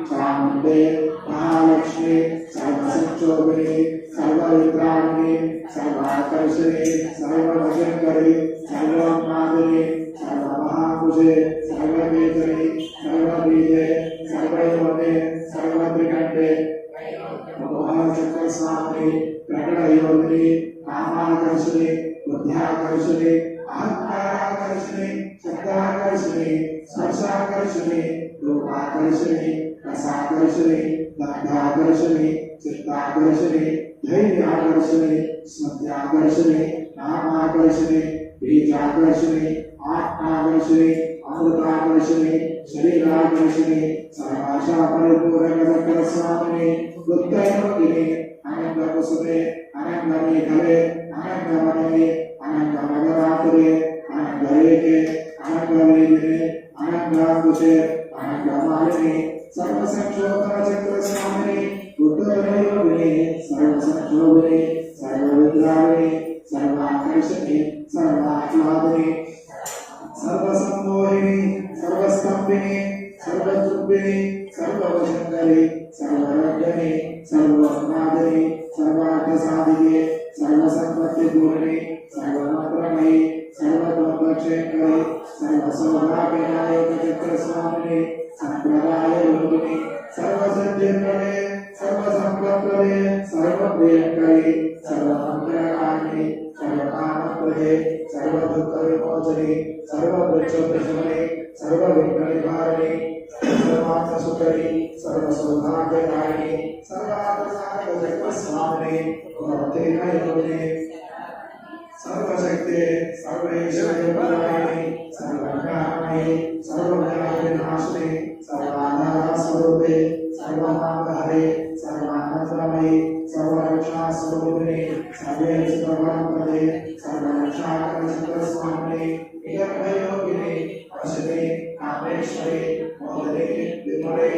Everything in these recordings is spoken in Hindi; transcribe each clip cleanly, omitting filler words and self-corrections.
चामुंडे महालक्ष्मी सर्वसंक्षोभिनी सर्वविद्राविणी सर्वाकर्षिणी सर्वभजनकरी सर्वमादिनी सर्वमहाकुशे सर्ववेदनी सर्वबीजे सर्वयोगे सर्वत्रिकंडे महाचक्रस्वामिनी प्रकटयोगिनी कामाकर्षिणी बुद्ध्याकर्षिणी अहंकाराकर्षिणी शब्दाकर्षिणी स्पर्शाकर्षिणी रूपाकर्षिणी रसाकर्षिणी गंधाकर्षिणी चित्ताकर्षिणी धैर्याकर्षिणी स्मृत्याकर्षिणी नामाकर्षिणी बीजाकर्षिणी आत्माकर्षिणी अमृताकर्षिणी शरीराकर्षिणी सर्वाशा परिपूर्ण स्वामिनी बुद्धयोगिनी अनंतकुसुमे अनंतमेखले अनंतमणि अनंतमगरात्रे अनंतरेखे अनंतवेदिने अनंतकुशे अनंतमालिनी सर्वसंक्षोभचक्रस्वामिनी बुद्धयोगिनी सर्वसंक्षोभिनी सर्वविद्राविणी सर्वाकर्षिणी सर्वाह्लादिनी सर्वसंमोहिनी सर्वस्तंभिनी सर्वद्रुभिनी सर्ववशंकरी सर्वरजनी सर्वनादिनी सर्वार्थसाधिके सर्वसंपत्तिपूर्णी सर्वमंत्रमयी सर्वतोक्षेकरी सर्वसौभाग्यनायकचक्रस्वामिनी संप्रदायरूपिणी सर्वसिद्धिप्रदे सर्वसंपत्प्रदे सर्वप्रियकरी सर्वमंगलकारिणी सर्वकामप्रदे सर्वदुःखविमोचनी सर्ववृक्षोपशमने सर्वविघ्ननिवारिणी सर्वार्थसुकरी सर्वसौभाग्यदायिनी सर्वार्थसाधकचक्रस्वामिनी भवतेनयोगिनी सर्वशक्ते सर्वैश्वर्यप्रदायिनी सर्वज्ञानमयी सर्वव्याधिनाशिनी सर्वाधारस्वरूपे सर्वमांगहरे सर्वानंदमयी सर्वरक्षास्वरूपिणी सर्वेशुभवरप्रदे सर्वरक्षाकरचक्रस्वामिनी निगमयोगिनी वशते कामेश्वरी मोदने विमले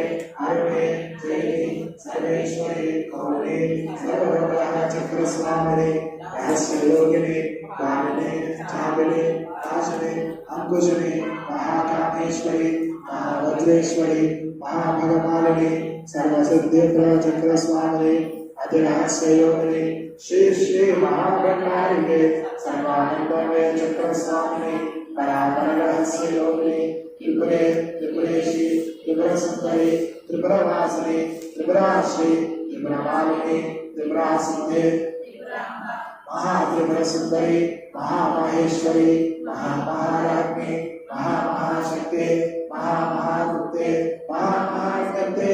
अरुणे जयिनी सर्वेश्वरी कौले सर्वरक्षाचक्रस्वामिनी रहस्ययोगिनी वामिनी चापिनी आशनी अंकुशिनी महाकामेश्वरी महावज्रेश्वरी महाभगमालिनी सर्वसिद्धिप्रचक्रस्वामिनी अतिरहस्ययोगिनी श्री श्री महागणारिके सर्वानंदमय चक्रस्वामिनी परापररहस्ययोगिनी त्रिपुरे त्रिपुरेशी त्रिपुरसुंदरी त्रिपुरवासिनी त्रिपुराश्री त्रिपुरमालिनी त्रिपुरासिद्धे महात्रिपुरसुंदरी महामहेश्वरी महामहाराज्ञी महामहाशक्ति महामहागुप्ते महामहागुप्ते